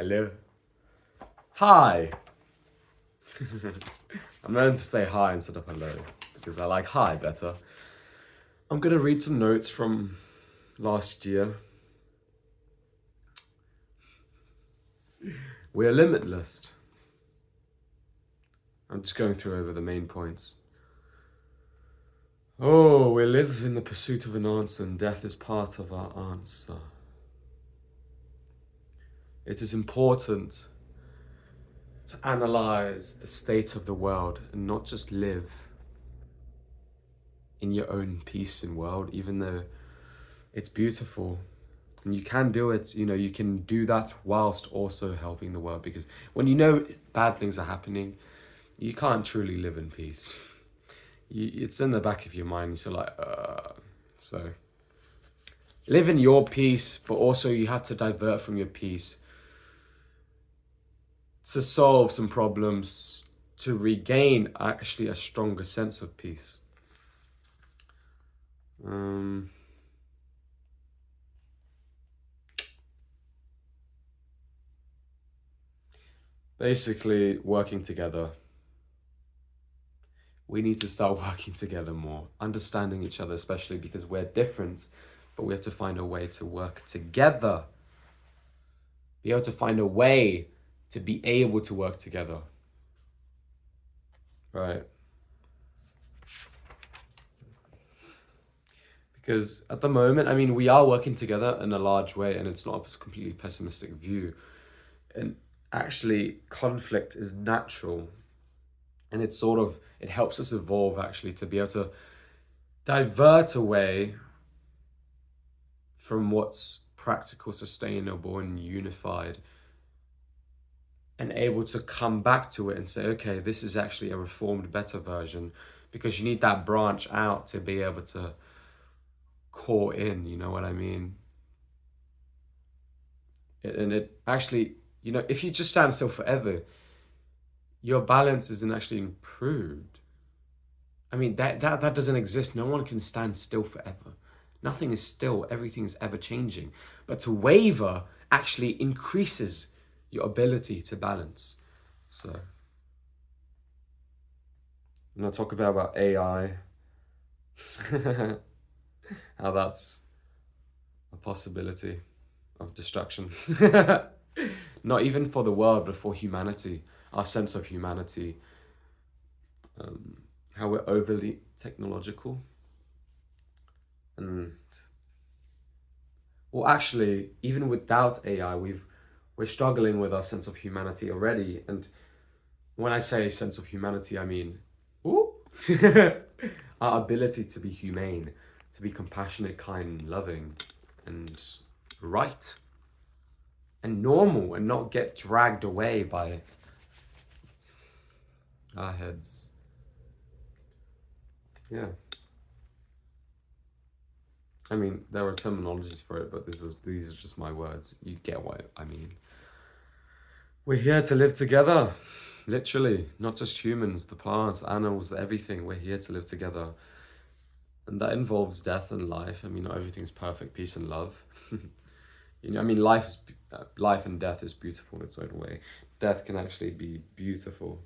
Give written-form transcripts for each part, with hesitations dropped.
Hello. Hi. I'm going to say hi instead of hello because I like hi better. I'm going to read some notes from last year. We're limitless. I'm just going through over the main points. Oh, we live in the pursuit of an answer, and death is part of our answer. It is important to analyze the state of the world and not just live in your own peace and world, even though it's beautiful. And you can do it, you can do that whilst also helping the world, because when you know bad things are happening, you can't truly live in peace. It's in the back of your mind, so like, so live in your peace, but also you have to divert from your peace to solve some problems, to regain actually a stronger sense of peace. Basically, working together. We need to start working together more, understanding each other, especially because we're different, but we have to find a way to work together. Be able to find a way to be able to work together. Right? Because at the moment, we are working together in a large way, and it's not a completely pessimistic view. And actually, conflict is natural. And it helps us evolve, actually, to be able to divert away from what's practical, sustainable, and unified, and able to come back to it and say, okay, this is actually a reformed, better version, because you need that branch out to be able to core in, you know what I mean? And it actually, if you just stand still forever, your balance isn't actually improved. That doesn't exist. No one can stand still forever. Nothing is still, everything is ever changing. But to waver actually increases your ability to balance. So, I'm going to talk about AI. How that's a possibility of destruction. Not even for the world, but for humanity, our sense of humanity. How we're overly technological. And well, actually, even without AI, we're struggling with our sense of humanity already. And when I say sense of humanity, I mean, ooh, our ability to be humane, to be compassionate, kind, loving, and right, and normal, and not get dragged away by our heads. Yeah. There are terminologies for it, but these are just my words. You get what I mean. We're here to live together, literally. Not just humans, the plants, animals, everything. We're here to live together. And that involves death and life. Not everything's perfect, peace and love. Life and death is beautiful in its own way. Death can actually be beautiful.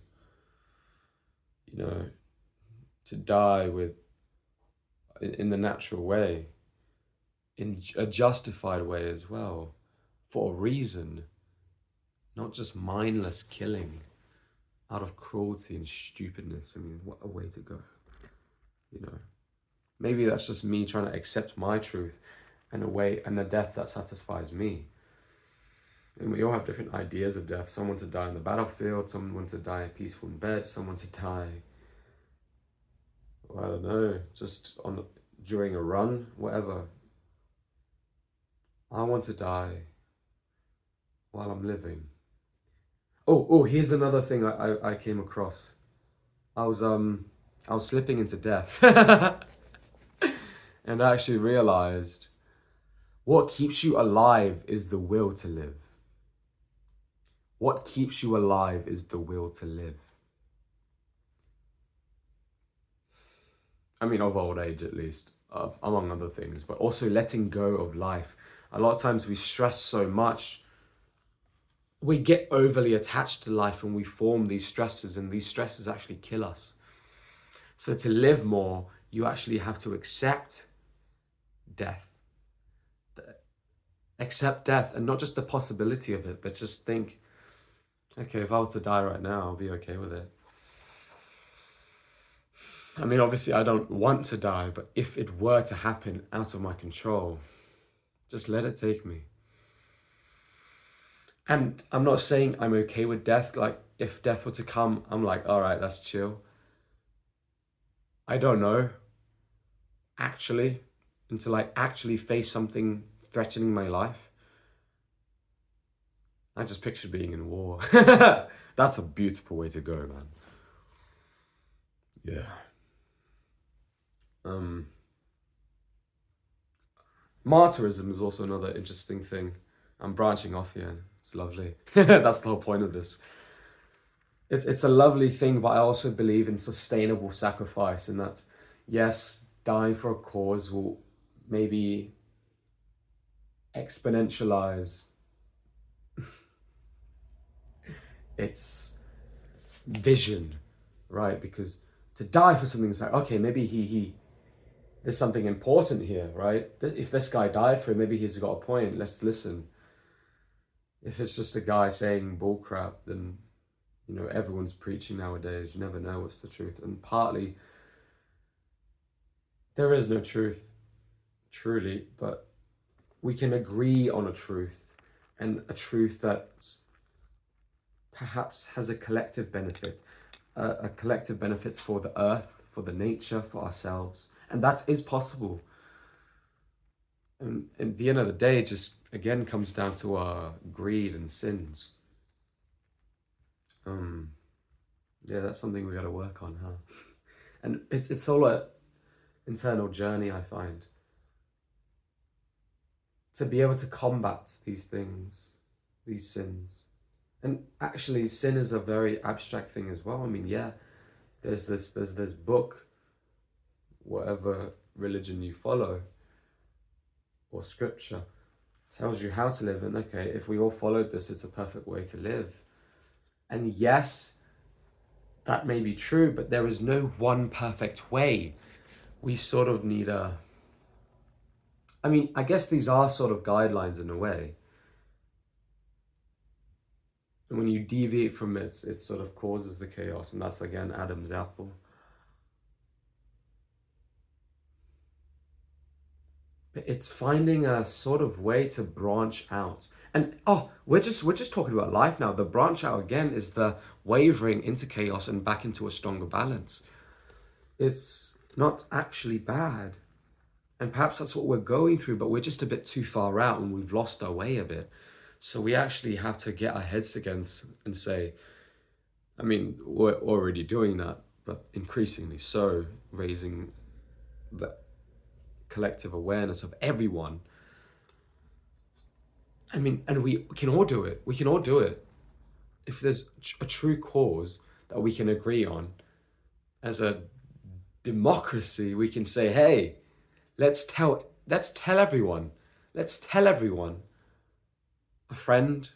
To die in the natural way, in a justified way as well, for a reason, not just mindless killing out of cruelty and stupidness. What a way to go. Maybe that's just me trying to accept my truth and a death that satisfies me. And we all have different ideas of death. Someone to die on the battlefield, someone to die peaceful in bed, someone to die, I don't know, just during a run, whatever. I want to die while I'm living. Oh, here's another thing I came across. I was slipping into death. And I actually realized what keeps you alive is the will to live. What keeps you alive is the will to live. Of old age at least, among other things, but also letting go of life. A lot of times we stress so much we get overly attached to life and we form these stresses, and these stresses actually kill us. So to live more, you actually have to accept death. Accept death, and not just the possibility of it, but just think, okay, if I were to die right now, I'll be okay with it. I mean, obviously I don't want to die, but if it were to happen out of my control, just let it take me. And I'm not saying I'm okay with death. Like, if death were to come, I'm like, all right, that's chill. I don't know, actually, until I actually face something threatening my life. I just picture being in war. That's a beautiful way to go, man. Yeah. Martyrism is also another interesting thing. I'm branching off here. It's lovely. That's the whole point of this. It's a lovely thing, but I also believe in sustainable sacrifice, and that, yes, dying for a cause will maybe exponentialize its vision, right? Because to die for something is like, okay, maybe there's something important here, right? If this guy died for it, maybe he's got a point. Let's listen. If it's just a guy saying bullcrap, then, you know, everyone's preaching nowadays. You never know what's the truth. And partly, there is no truth, truly, but we can agree on a truth, and a truth that perhaps has a collective benefit, a collective benefit for the earth, for the nature, for ourselves. And that is possible. And at the end of the day, it just again comes down to our greed and sins. Yeah, that's something we got to work on, huh? And it's all a internal journey, I find, to be able to combat these things, these sins. And actually, sin is a very abstract thing as well. I mean, yeah, there's this book, whatever religion you follow, or scripture, tells you how to live. And okay, if we all followed this, it's a perfect way to live. And yes, that may be true, but there is no one perfect way. We sort of need I mean, I guess these are sort of guidelines in a way. And when you deviate from it, it sort of causes the chaos. And that's, again, Adam's apple. But it's finding a sort of way to branch out. And we're just talking about life now. The branch out again is the wavering into chaos and back into a stronger balance. It's not actually bad. And perhaps that's what we're going through, but we're just a bit too far out and we've lost our way a bit. So we actually have to get our heads together and say, I mean, we're already doing that, but increasingly so, raising the collective awareness of everyone. I mean, and we can all do it. We can all do it. If there's a true cause that we can agree on, as a democracy, we can say, hey, let's tell everyone. Let's tell everyone. A friend.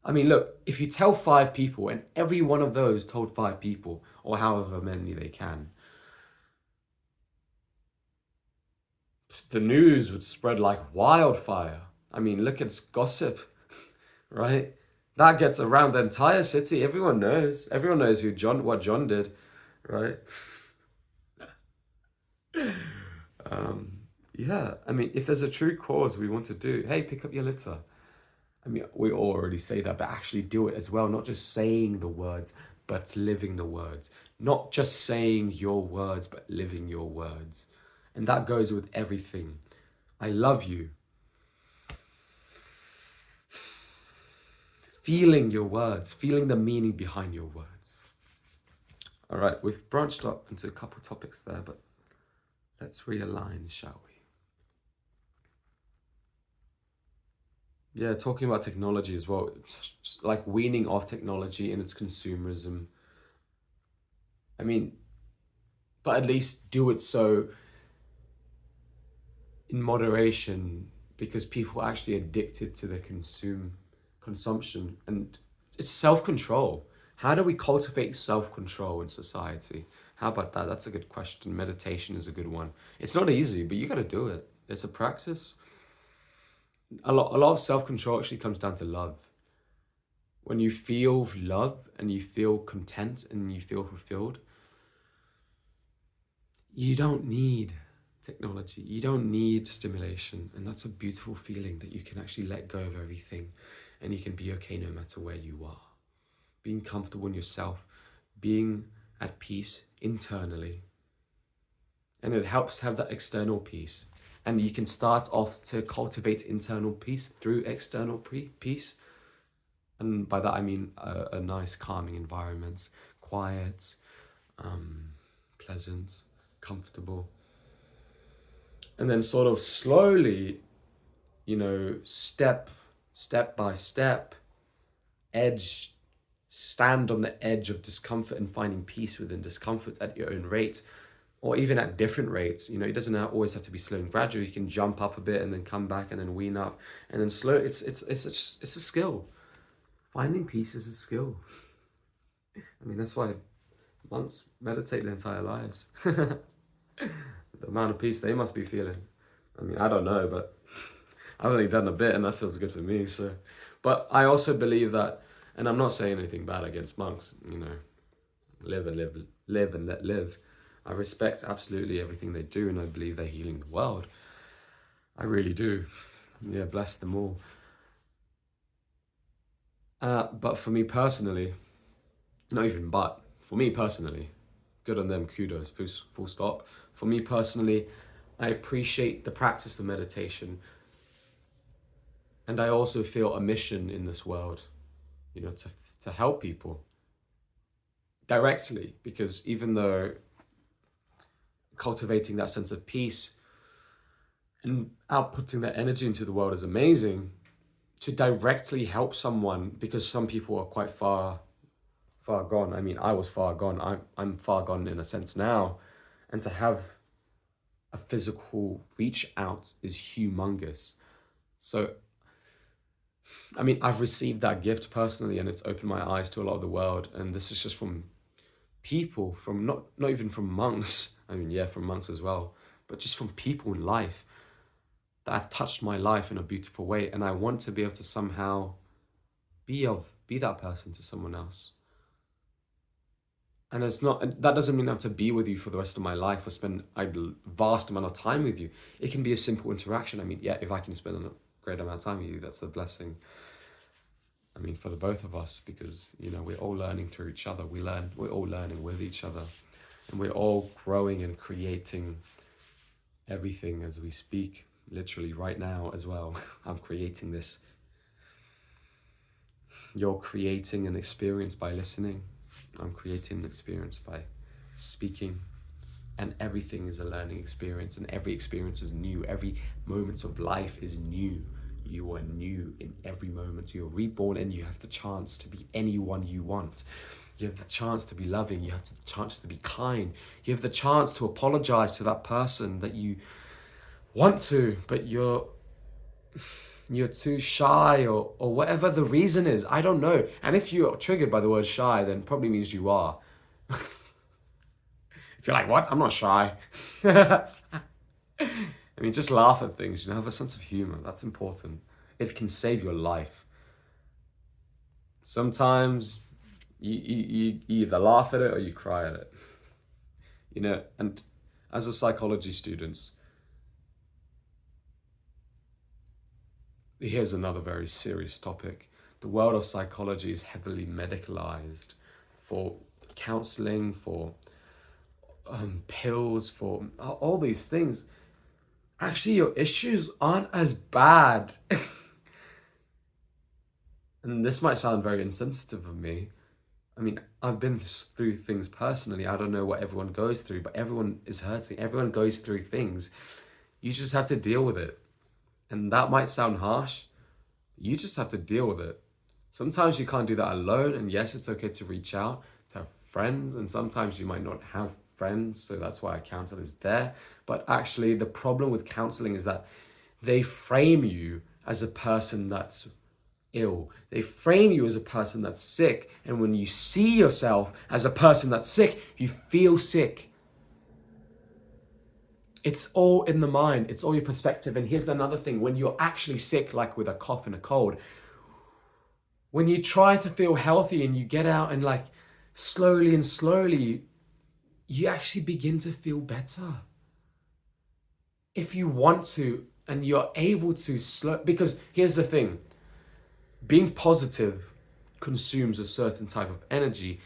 I mean, look, if you tell 5 people and every one of those told 5 people, or however many they can, the news would spread like wildfire. I mean, look at gossip, right? That gets around the entire city. Everyone knows. Everyone knows what John did, right? Yeah, I mean, if there's a true cause we want to do, hey, pick up your litter. I mean, we already say that, but actually do it as well. Not just saying the words, but living the words. Not just saying your words, but living your words. And that goes with everything. I love you. Feeling your words, feeling the meaning behind your words. All right, we've branched up into a couple topics there, but let's realign, shall we? Yeah, talking about technology as well, it's like weaning off technology and its consumerism. I mean, but at least do it so in moderation, because people are actually addicted to the consumption, and it's self-control. How do we cultivate self-control in society? How about that? That's a good question. Meditation is a good one. It's not easy, but you got to do it. It's a practice. A lot of self-control actually comes down to love. When you feel love and you feel content and you feel fulfilled, you don't need technology. You don't need stimulation. And that's a beautiful feeling, that you can actually let go of everything and you can be okay no matter where you are. Being comfortable in yourself, being at peace internally. And it helps to have that external peace. And you can start off to cultivate internal peace through external peace. And by that I mean a nice calming environment, quiet, pleasant, comfortable. And then sort of slowly, step by step, stand on the edge of discomfort and finding peace within discomfort at your own rate, or even at different rates. It doesn't always have to be slow and gradual. You can jump up a bit and then come back and then wean up and then slow. It's a skill. Finding peace is a skill. I mean, that's why monks meditate their entire lives. The amount of peace they must be feeling. I mean, I don't know, but I've only done a bit and that feels good for me. So, but I also believe that, and I'm not saying anything bad against monks, live and let live. I respect absolutely everything they do, and I believe they're healing the world. I really do. Yeah, bless them all. But for me personally, for me personally, good on them, kudos, full stop. For me personally, I appreciate the practice of meditation. And I also feel a mission in this world, to help people directly, because even though cultivating that sense of peace and outputting that energy into the world is amazing, to directly help someone, because some people are quite far gone. I mean, I was far gone. I'm far gone in a sense now. And to have a physical reach out is humongous. So, I mean, I've received that gift personally, and it's opened my eyes to a lot of the world. And this is just from people, from not even from monks. I mean, yeah, from monks as well, but just from people in life that have touched my life in a beautiful way. And I want to be able to somehow be that person to someone else. And that doesn't mean I have to be with you for the rest of my life or spend a vast amount of time with you. It can be a simple interaction. I mean, yeah, if I can spend a great amount of time with you, that's a blessing. I mean, for the both of us, because, we're all learning through each other. We're all learning with each other. And we're all growing and creating everything as we speak, literally right now as well. I'm creating this. You're creating an experience by listening. I'm creating an experience by speaking. And everything is a learning experience, and every experience is new. Every moment of life is new. You are new in every moment. You're reborn, and you have the chance to be anyone you want. You have the chance to be loving. You have the chance to be kind. You have the chance to apologize to that person that you want to, but you're too shy, or whatever the reason is. I don't know. And if you're triggered by the word shy, then probably means you are. If you're like, what? I'm not shy. I mean, just laugh at things, have a sense of humor. That's important. It can save your life. Sometimes you either laugh at it or you cry at it. And as a psychology student, here's another very serious topic. The world of psychology is heavily medicalized for counseling, for pills, for all these things. Actually, your issues aren't as bad. And this might sound very insensitive of me. I mean, I've been through things personally. I don't know what everyone goes through, but everyone is hurting. Everyone goes through things. You just have to deal with it. And that might sound harsh. You just have to deal with it. Sometimes you can't do that alone. And yes, it's okay to reach out to have friends. And sometimes you might not have friends. So that's why a counselor is there. But actually, the problem with counseling is that they frame you as a person that's ill. They frame you as a person that's sick. And when you see yourself as a person that's sick, you feel sick. It's all in the mind. It's all your perspective. And here's another thing. When you're actually sick, like with a cough and a cold, when you try to feel healthy and you get out and like slowly and slowly, you actually begin to feel better. If you want to and you're able to slow, because here's the thing, being positive consumes a certain type of energy.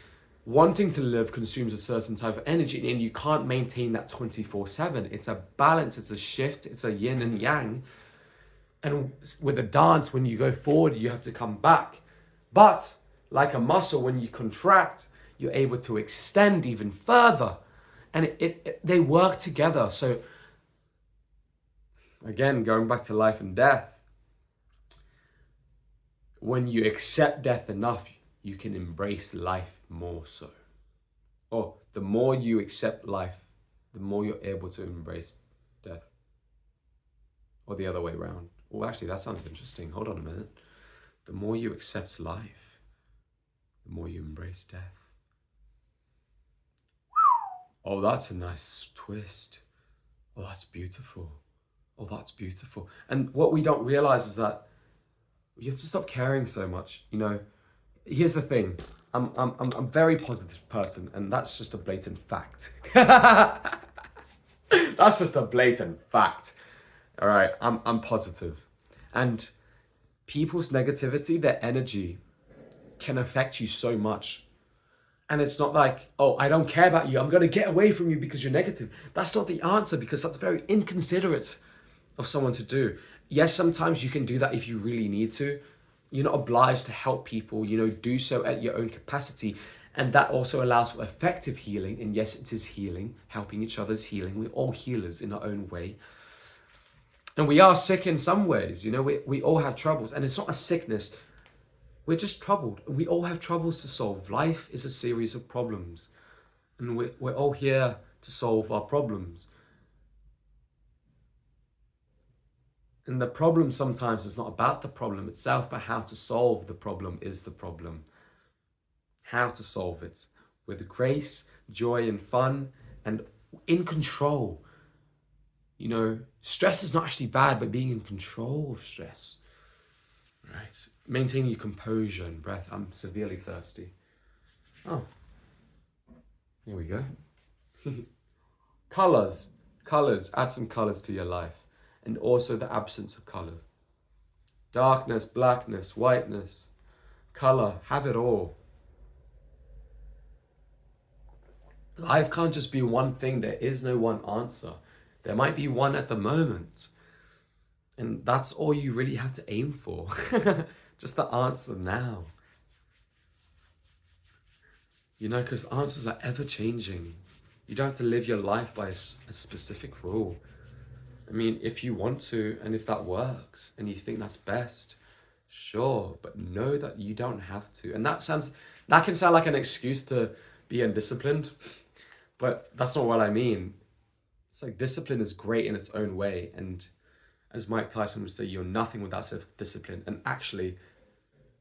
Wanting to live consumes a certain type of energy, and you can't maintain that 24/7. It's a balance, it's a shift, it's a yin and yang. And with a dance, when you go forward, you have to come back. But like a muscle, when you contract, you're able to extend even further. And they work together. So again, going back to life and death, when you accept death enough, you can embrace life more so. Or the more you accept life, the more you're able to embrace death. Or the other way around. Oh, actually, that sounds interesting. Hold on a minute. The more you accept life, the more you embrace death. Oh, that's a nice twist. Oh, that's beautiful. Oh, that's beautiful. And what we don't realize is that you have to stop caring so much. You know, here's the thing. I'm a very positive person, and that's just a blatant fact. That's just a blatant fact. All right, I'm positive. And people's negativity, their energy can affect you so much. And it's not like, oh, I don't care about you, I'm going to get away from you because you're negative. That's not the answer, because that's very inconsiderate of someone to do. Yes, sometimes you can do that if you really need to. You're not obliged to help people, do so at your own capacity. And that also allows for effective healing. And yes, it is healing, helping each other's healing. We're all healers in our own way. And we are sick in some ways, we all have troubles. And it's not a sickness. We're just troubled. We all have troubles to solve. Life is a series of problems. And we're all here to solve our problems. And the problem sometimes is not about the problem itself, but how to solve the problem is the problem. How to solve it with grace, joy, and fun, and in control. Stress is not actually bad, but being in control of stress. Right? Maintaining your composure and breath. I'm severely thirsty. Oh, here we go. Colors. Add some colors to your life. And also the absence of color. Darkness, blackness, whiteness, color, have it all. Life can't just be one thing. There is no one answer. There might be one at the moment. And that's all you really have to aim for. Just the answer now. Because answers are ever changing. You don't have to live your life by a specific rule. I mean, if you want to, and if that works, and you think that's best, sure, but know that you don't have to. And that can sound like an excuse to be undisciplined, but that's not what I mean. It's like discipline is great in its own way, and as Mike Tyson would say, you're nothing without self-discipline. And actually,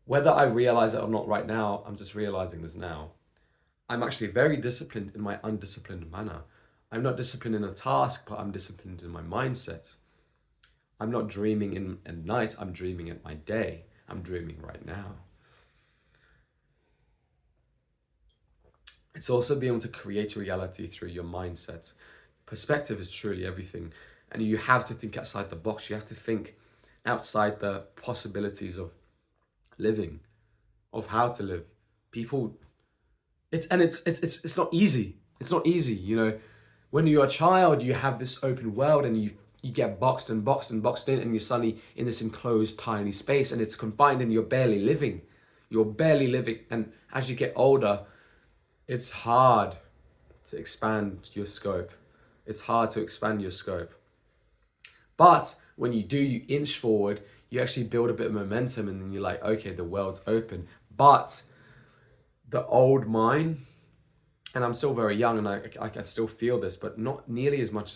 whether I realize it or not right now, I'm just realizing this now. I'm actually very disciplined in my undisciplined manner. I'm not disciplined in a task, but I'm disciplined in my mindset. I'm not dreaming at night, I'm dreaming at my day. I'm dreaming right now. It's also being able to create reality through your mindset. Perspective is truly everything. And you have to think outside the box. You have to think outside the possibilities of living, of how to live. People, it's not easy. It's not easy, When you're a child, you have this open world and you get boxed in, and you're suddenly in this enclosed tiny space, and it's confined and you're barely living. And as you get older, it's hard to expand your scope. But when you do, you inch forward, you actually build a bit of momentum, and then you're like, okay, the world's open. But the old mind, and I'm still very young and I can still feel this, but not nearly as much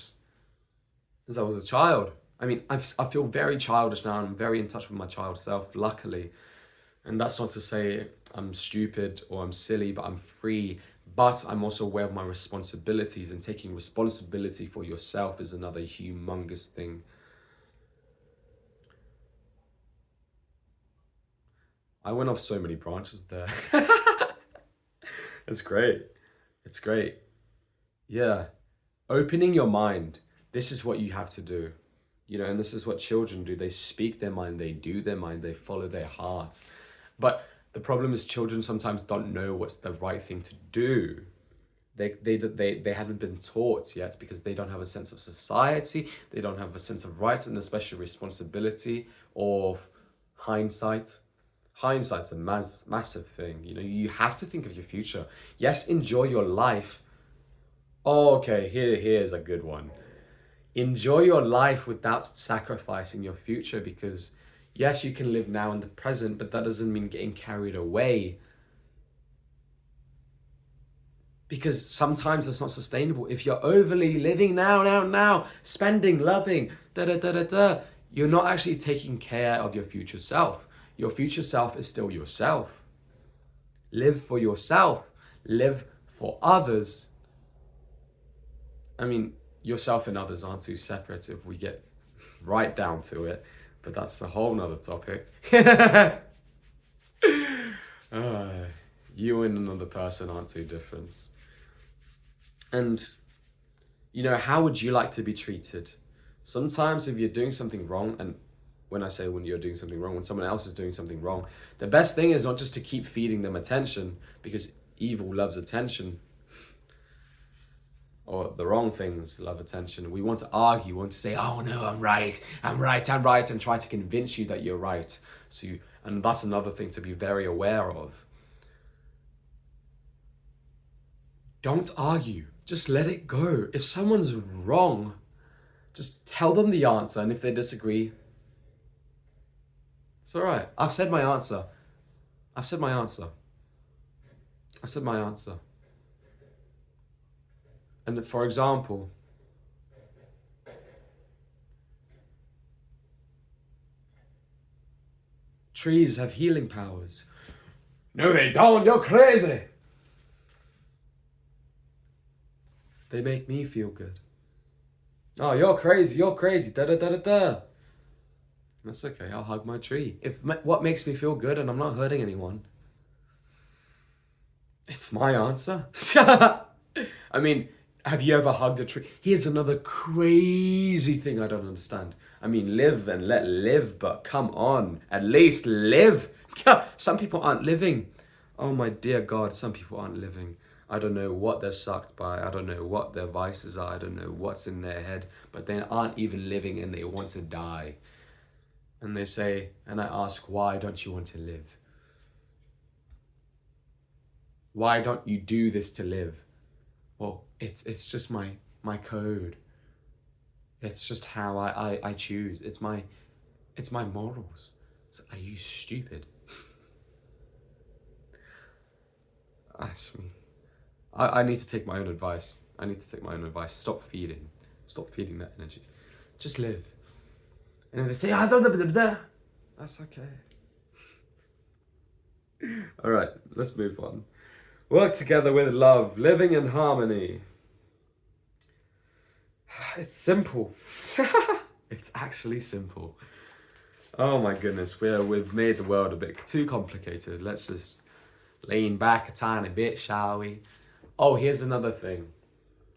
as I was a child. I mean, I feel very childish now, and I'm very in touch with my child self, luckily. And that's not to say I'm stupid or I'm silly, but I'm free. But I'm also aware of my responsibilities, and taking responsibility for yourself is another humongous thing. I went off so many branches there. It's great. It's great. Yeah. Opening your mind. This is what you have to do. And this is what children do. They speak their mind, they do their mind, they follow their heart. But the problem is children sometimes don't know what's the right thing to do. They haven't been taught yet because they don't have a sense of society, they don't have a sense of rights, and especially responsibility or hindsight. Hindsight's a massive thing. You have to think of your future. Yes, enjoy your life. Oh, okay, here's a good one. Enjoy your life without sacrificing your future, because yes, you can live now in the present, but that doesn't mean getting carried away. Because sometimes that's not sustainable. If you're overly living now, spending, loving, you're not actually taking care of your future self. Your future self is still yourself. Live for yourself. Live for others. I mean, yourself and others aren't too separate if we get right down to it, but that's a whole nother topic. You and another person aren't too different. And, how would you like to be treated? Sometimes if you're doing something wrong, and when I say when you're doing something wrong, when someone else is doing something wrong, the best thing is not just to keep feeding them attention, because evil loves attention. Or the wrong things love attention. We want to argue, we want to say, oh no, I'm right, and try to convince you that you're right. And that's another thing to be very aware of. Don't argue, just let it go. If someone's wrong, just tell them the answer, and if they disagree, it's all right. I've said my answer. And for example, trees have healing powers. No, they don't. You're crazy. They make me feel good. Oh, you're crazy. Da da da da da. That's okay. I'll hug my tree. What makes me feel good and I'm not hurting anyone, it's my answer. I mean, have you ever hugged a tree? Here's another crazy thing I don't understand. I mean, live and let live, but come on, at least live. Some people aren't living. Oh my dear God, some people aren't living. I don't know what they're sucked by. I don't know what their vices are. I don't know what's in their head, but they aren't even living and they want to die. And they say, and I ask, why don't you want to live? Why don't you do this to live? Well, it's just my code. It's just how I choose. It's my morals. So, are you stupid? I need to take my own advice. Stop feeding that energy. Just live. And if they say, that's okay. All right, let's move on. Work together with love, living in harmony. It's simple. It's actually simple. Oh my goodness, we've made the world a bit too complicated. Let's just lean back a tiny bit, shall we? Oh, here's another thing.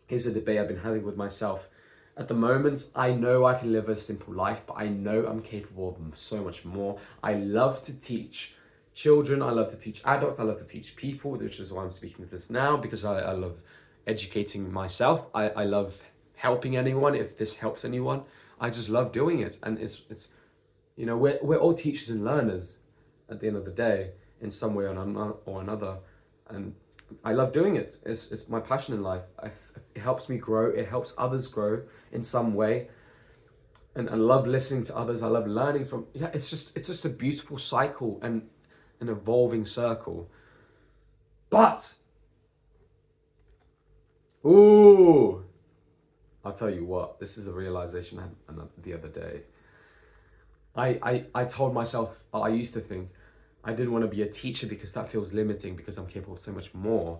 Here's a debate I've been having with myself. At the moment, I know I can live a simple life, but I know I'm capable of so much more. I love to teach children, I love to teach adults, I love to teach people, which is why I'm speaking to this now, because I love educating myself. I love helping anyone, if this helps anyone. I just love doing it. And it's we're all teachers and learners at the end of the day, in some way or another. And I love doing it. It's my passion in life. It helps me grow. It helps others grow in some way. And I love listening to others. I love learning from. Yeah, it's just a beautiful cycle and an evolving circle. But, I'll tell you what. This is a realization I had the other day. I told myself. I used to think, I didn't want to be a teacher because that feels limiting, because I'm capable of so much more.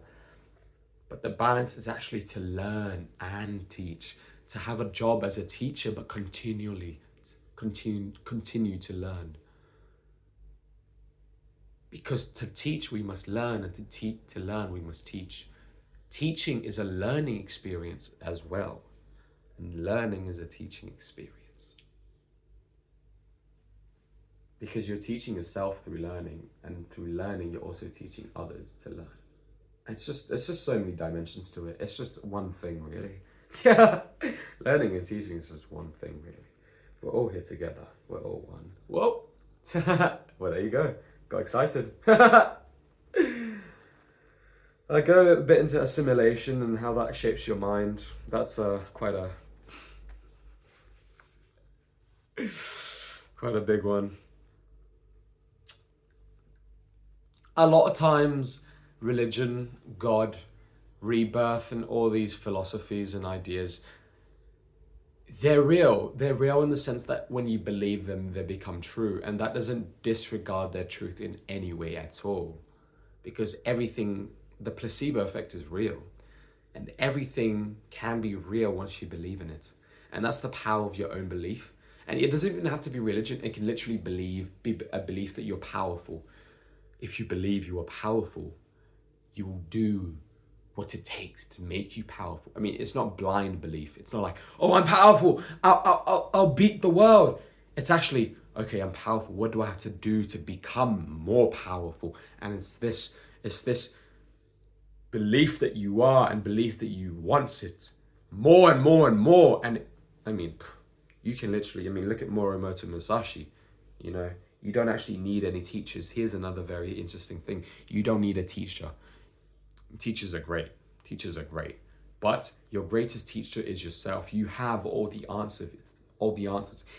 But the balance is actually to learn and teach, to have a job as a teacher, but continue to learn. Because to teach, we must learn, and to learn, we must teach. Teaching is a learning experience as well, and learning is a teaching experience. Because you're teaching yourself through learning, and through learning, you're also teaching others to learn. It's just so many dimensions to it. It's just one thing, really. Yeah, learning and teaching is just one thing, really. We're all here together. We're all one. Whoa. Well, there you go. Got excited. I go a bit into assimilation and how that shapes your mind. That's quite a big one. A lot of times, religion, God, rebirth, and all these philosophies and ideas, they're real. They're real in the sense that when you believe them, they become true. And that doesn't disregard their truth in any way at all. Because everything, the placebo effect is real. And everything can be real once you believe in it. And that's the power of your own belief. And it doesn't even have to be religion. It can literally be a belief that you're powerful. If you believe you are powerful, you will do what it takes to make you powerful. I mean, it's not blind belief. It's not like, oh, I'm powerful, I'll beat the world. It's actually, okay, I'm powerful. What do I have to do to become more powerful? And it's this belief that you are, and belief that you want it more and more and more. And I mean, you can literally, look at Morimoto Musashi, you don't actually need any teachers. Here's another very interesting thing. You don't need a teacher. Teachers are great. But your greatest teacher is yourself. You have all the answers.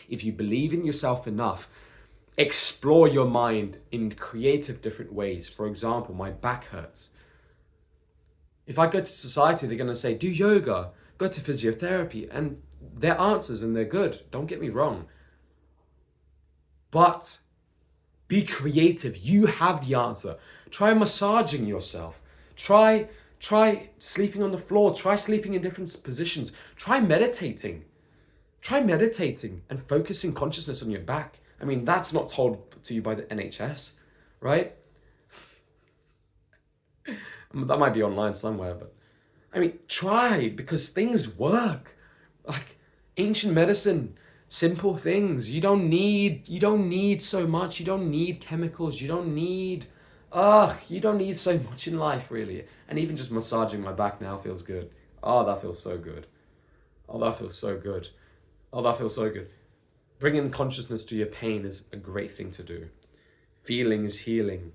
If you believe in yourself enough, explore your mind in creative different ways. For example, my back hurts. If I go to society, they're going to say, do yoga, go to physiotherapy, and they're answers and they're good. Don't get me wrong. But be creative. You have the answer. Try massaging yourself. Try sleeping on the floor. Try sleeping in different positions. Try meditating and focusing consciousness on your back. I mean, that's not told to you by the NHS, right? That might be online somewhere, but I mean, try, because things work. Like ancient medicine, simple things. You don't need so much. You don't need chemicals. You don't need so much in life, really. And even just massaging my back now feels good. Oh, that feels so good. Oh, that feels so good. Oh, that feels so good. Bringing consciousness to your pain is a great thing to do. Feeling is healing.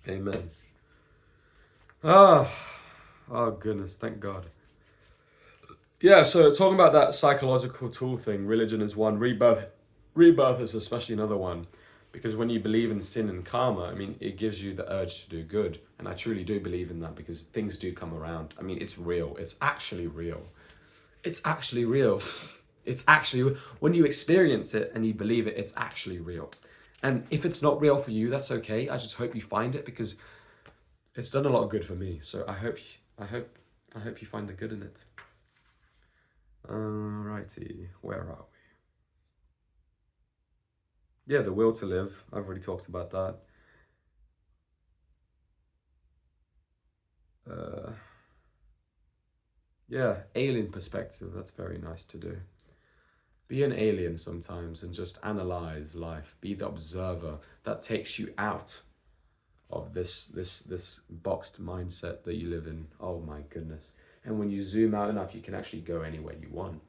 Amen. Oh goodness, thank God. Yeah, so talking about that psychological tool thing, religion is one, rebirth is especially another one. Because when you believe in sin and karma, I mean, it gives you the urge to do good. And I truly do believe in that, because things do come around. I mean, it's real. It's actually real. It's actually real. It's actually, when you experience it and you believe it, it's actually real. And if it's not real for you, that's okay. I just hope you find it, because it's done a lot of good for me. So I hope you find the good in it. Alrighty, where are we? Yeah, the will to live. I've already talked about that. Yeah, alien perspective. That's very nice to do. Be an alien sometimes and just analyze life. Be the observer. That takes you out of this boxed mindset that you live in. Oh my goodness. And when you zoom out enough, you can actually go anywhere you want.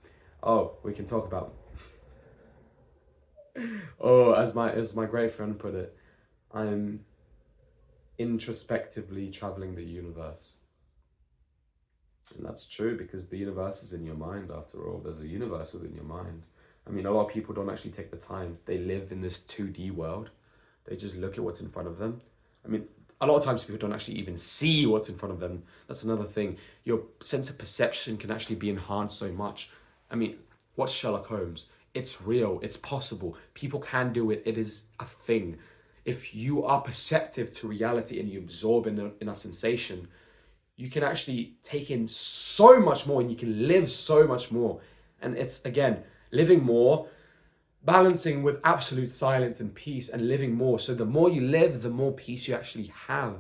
Oh, we can talk about as my great friend put it, I'm introspectively traveling the universe. And that's true, because the universe is in your mind after all. There's a universe within your mind. I mean, a lot of people don't actually take the time. They live in this 2D world. They just look at what's in front of them. I mean, a lot of times people don't actually even see what's in front of them. That's another thing. Your sense of perception can actually be enhanced so much. I mean, watch Sherlock Holmes. It's real, it's possible. People can do it, it is a thing. If you are perceptive to reality and you absorb enough sensation, you can actually take in so much more and you can live so much more. And it's, again, living more, balancing with absolute silence and peace and living more. So the more you live, the more peace you actually have.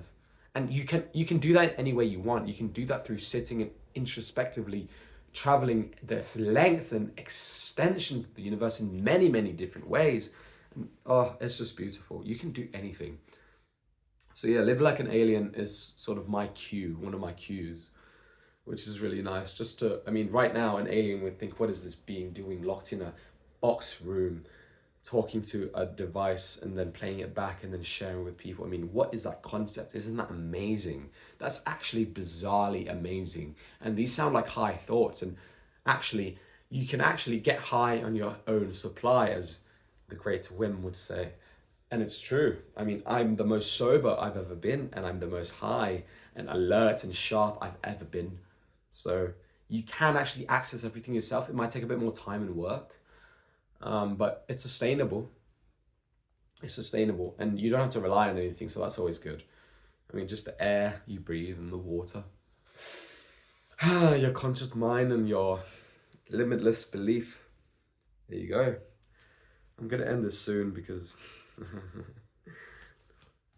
And you can do that any way you want. You can do that through sitting and introspectively traveling this length and extensions of the universe in many, many different ways. And, oh, it's just beautiful. You can do anything. So yeah, live like an alien is sort of my cue, one of my cues, which is really nice. Just to, I mean, right now an alien would think, what is this being doing locked in a box room, talking to a device and then playing it back and then sharing with people? I mean, what is that concept? Isn't that amazing? That's actually bizarrely amazing. And these sound like high thoughts, and actually, you can actually get high on your own supply, as the great Wim would say. And it's true. I mean, I'm the most sober I've ever been, and I'm the most high and alert and sharp I've ever been. So you can actually access everything yourself. It might take a bit more time and work, but it's sustainable. It's sustainable, and you don't have to rely on anything, so that's always good. I mean, just the air you breathe and the water, your conscious mind and your limitless belief. There you go. I'm gonna end this soon because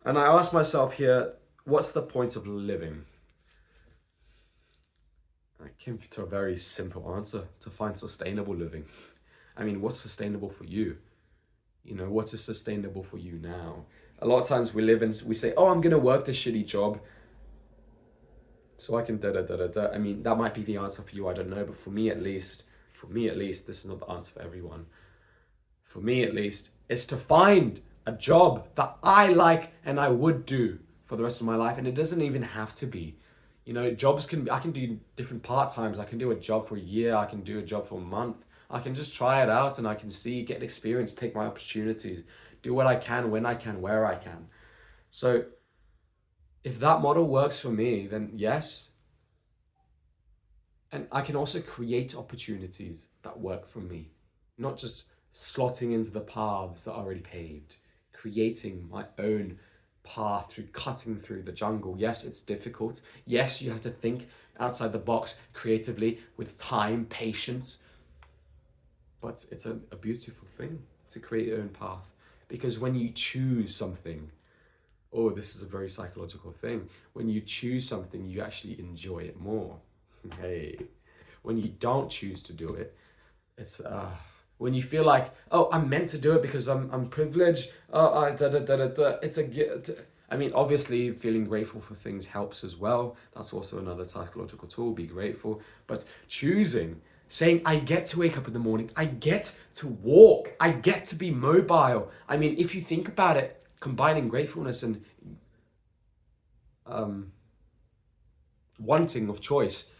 and I ask myself here, what's the point of living? I came to a very simple answer: to find sustainable living. I mean, what's sustainable for you? You know, what is sustainable for you now? A lot of times we say, oh, I'm gonna work this shitty job so I can da da da da da. I mean, that might be the answer for you, I don't know, but for me at least, this is not the answer for everyone. For me at least, it's to find a job that I like and I would do for the rest of my life. And it doesn't even have to be. You know, jobs can be, I can do different part-times. I can do a job for a year. I can do a job for a month. I can just try it out and I can see, get experience, take my opportunities, do what I can, when I can, where I can. So if that model works for me, then yes. And I can also create opportunities that work for me, not just slotting into the paths that are already paved, creating my own path through cutting through the jungle. Yes, it's difficult. Yes, you have to think outside the box creatively with time, patience. But it's a beautiful thing to create your own path. Because when you choose something, oh, this is a very psychological thing. When you choose something, you actually enjoy it more. Hey, when you don't choose to do it, it's when you feel like, oh, I'm meant to do it because I'm privileged. It's I mean, obviously, feeling grateful for things helps as well. That's also another psychological tool. Be grateful, but choosing, saying, I get to wake up in the morning. I get to walk. I get to be mobile. I mean, if you think about it, combining gratefulness and wanting of choice.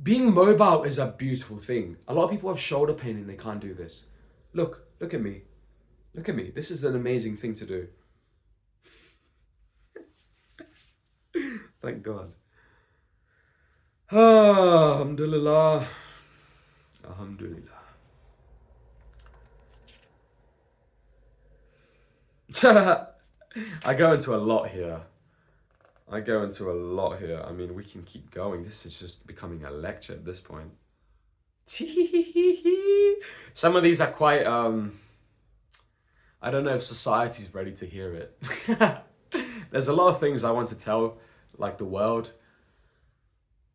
Being mobile is a beautiful thing. A lot of people have shoulder pain and they can't do this. Look at me. Look at me. This is an amazing thing to do. Thank God. Alhamdulillah. Alhamdulillah. I go into a lot here. I mean, we can keep going. This is just becoming a lecture at this point. Some of these are quite, I don't know if society's ready to hear it. There's a lot of things I want to tell, like the world,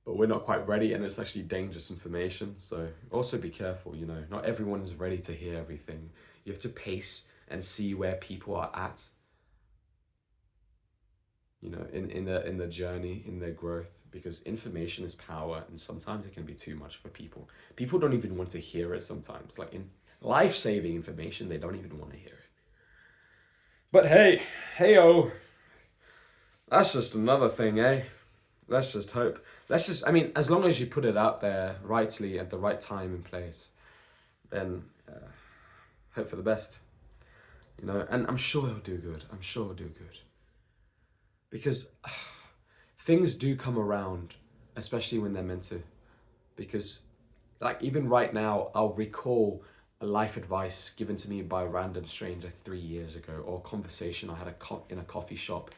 but we're not quite ready, and it's actually dangerous information. So also be careful, you know, not everyone is ready to hear everything. You have to pace and see where people are at, you know, in the journey, in their growth, because information is power, and sometimes it can be too much for people. People don't even want to hear it sometimes. Like in life-saving information, they don't even want to hear it. But hey-o, that's just another thing, eh? Let's just hope. I mean, as long as you put it out there rightly at the right time and place, then hope for the best, you know, and I'm sure it'll do good. Because things do come around, especially when they're meant to, because Like even right now, I'll recall a life advice given to me by a random stranger 3 years ago, or a conversation I had in a coffee shop.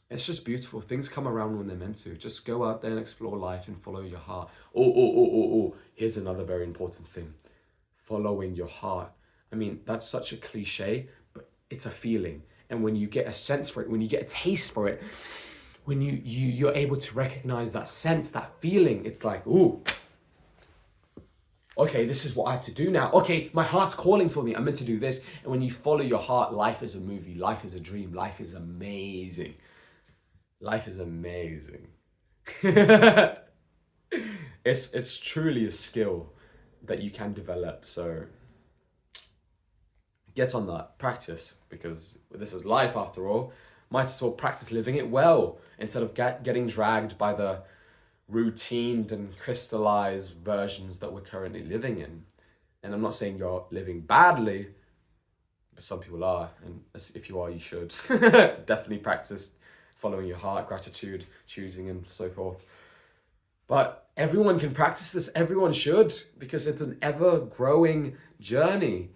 It's just beautiful. Things come around when they're meant to. Just go out there and explore life and follow your heart. Oh. Here's another very important thing. Following your heart. I mean, that's such a cliche, but it's a feeling. And when you get a sense for it, when you get a taste for it, when you're able to recognize that sense, that feeling, it's like, ooh, okay, this is what I have to do now. Okay, my heart's calling for me. I'm meant to do this. And when you follow your heart, life is a movie. Life is a dream. Life is amazing. Life is amazing. It's truly a skill that you can develop. So get on that, practice, because this is life after all. Might as well practice living it well instead of getting dragged by the routined and crystallized versions that we're currently living in. And I'm not saying you're living badly, but some people are, and if you are, you should definitely practice following your heart, gratitude, choosing, and so forth. But everyone can practice this. Everyone should, because it's an ever-growing journey.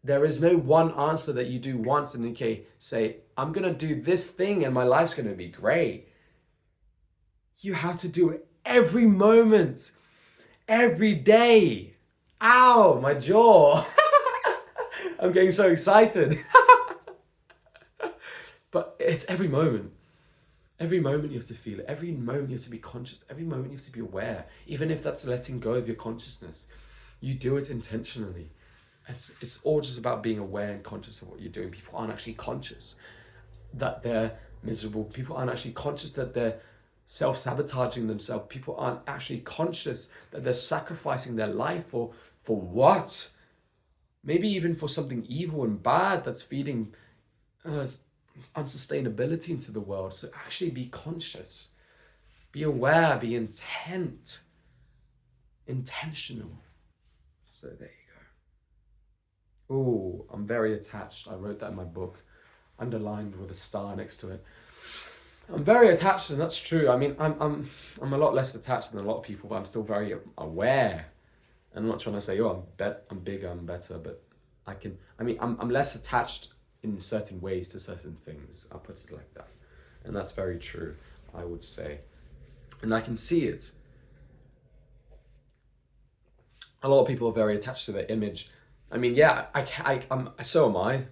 There is no one answer that you do once and okay, say, I'm going to do this thing and my life's going to be great. You have to do it every moment, every day. Ow, my jaw. I'm getting so excited. But it's every moment. Every moment you have to feel it. Every moment you have to be conscious. Every moment you have to be aware. Even if that's letting go of your consciousness. You do it intentionally. It's all just about being aware and conscious of what you're doing. People aren't actually conscious that they're miserable. People aren't actually conscious that they're self-sabotaging themselves. People aren't actually conscious that they're sacrificing their life for what? Maybe even for something evil and bad that's feeding unsustainability into the world. So actually be conscious, be aware, be intentional. So there you go. Oh, I'm very attached. I wrote that in my book, underlined with a star next to it. I'm very attached, and that's true. I mean, I'm a lot less attached than a lot of people, but I'm still very aware. I'm not trying to say, oh, I'm bigger, I'm better, but I'm less attached in certain ways to certain things. I'll put it like that. And that's very true, I would say. And I can see it. A lot of people are very attached to their image. I mean, yeah, so am I,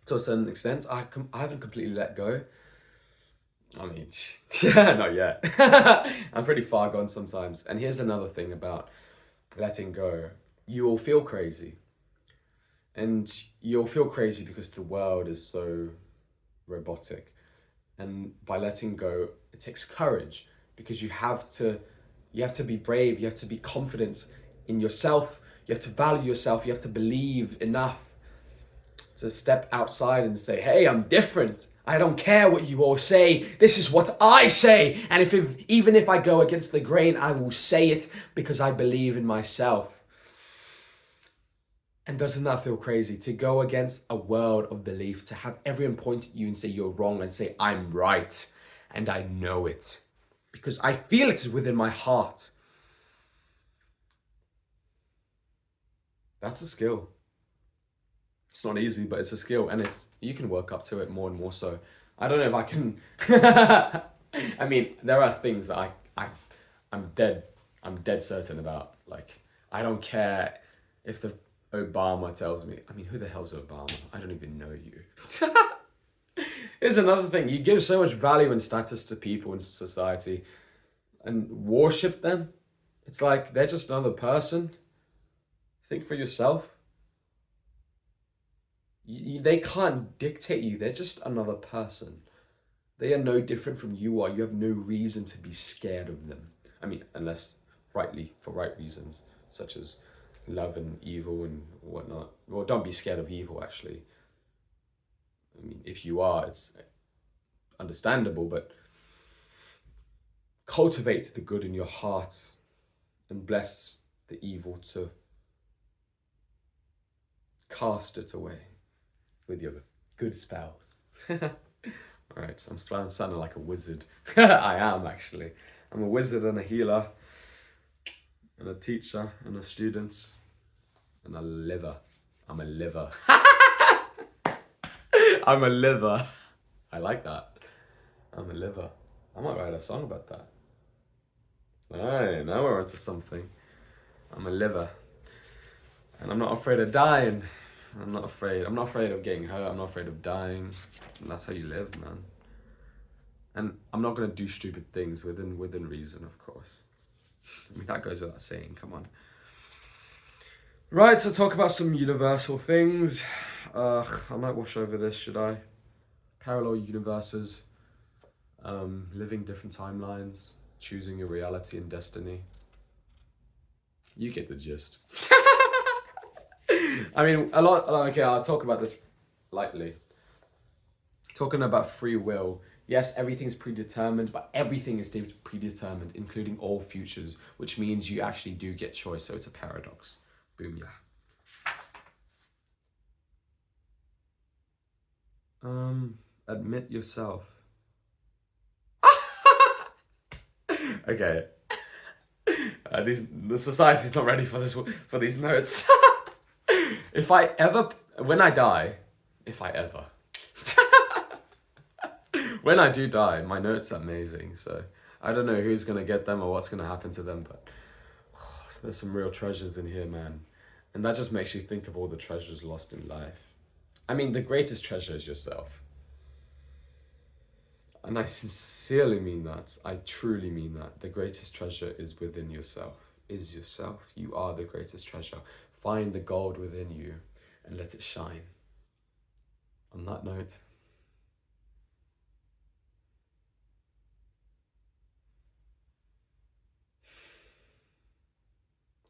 to a certain extent. I haven't completely let go. I mean, yeah, not yet. I'm pretty far gone sometimes. And here's another thing about letting go. You will feel crazy. And you'll feel crazy because the world is so robotic. And by letting go, it takes courage, because you have to be brave, you have to be confident in yourself, you have to value yourself, you have to believe enough to step outside and say, hey, I'm different. I don't care what you all say. This is what I say. And even if I go against the grain, I will say it because I believe in myself. And doesn't that feel crazy to go against a world of belief, to have everyone point at you and say you're wrong and say I'm right, and I know it because I feel it within my heart. That's a skill. It's not easy, but it's a skill, and you can work up to it more and more so. I don't know if I can. I mean, there are things that I'm dead certain about. Like, I don't care if the Obama tells me. I mean, who the hell's Obama? I don't even know you. Here's another thing. You give so much value and status to people in society and worship them. It's like they're just another person. Think for yourself. They can't dictate you. They're just another person. They are no different from you are. You have no reason to be scared of them. I mean, unless for right reasons, such as love and evil and whatnot. Well, don't be scared of evil, actually. I mean, if you are, it's understandable, but cultivate the good in your heart and bless the evil to cast it away with your good spells. All right, so I'm sounding like a wizard. I am, actually. I'm a wizard and a healer. and a teacher and a student and a liver. I'm a liver. I'm a liver. I like that. I'm a liver. I might write a song about that. Hey, now we're onto something. I'm a liver. And I'm not afraid of dying. I'm not afraid of getting hurt. I'm not afraid of dying. And that's how you live, man. And I'm not gonna do stupid things within reason, of course. I mean, that goes without saying, come on. Right, to talk about some universal things. I might wash over this, should I? Parallel universes. Living different timelines. Choosing your reality and destiny. You get the gist. I mean, a lot. Okay, I'll talk about this lightly. Talking about free will. Yes, everything's predetermined, but everything is predetermined, including all futures, which means you actually do get choice. So it's a paradox. Boom, yeah. Admit yourself. Okay. The society's not ready for these notes. When I die, when I do die, my notes are amazing. So I don't know who's gonna get them or what's gonna happen to them, but there's some real treasures in here, man. And that just makes you think of all the treasures lost in life. I mean, the greatest treasure is yourself. And I sincerely mean that. I truly mean that. The greatest treasure is within yourself. Is yourself. You are the greatest treasure. Find the gold within you and let it shine. On that note,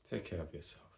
take care of yourself.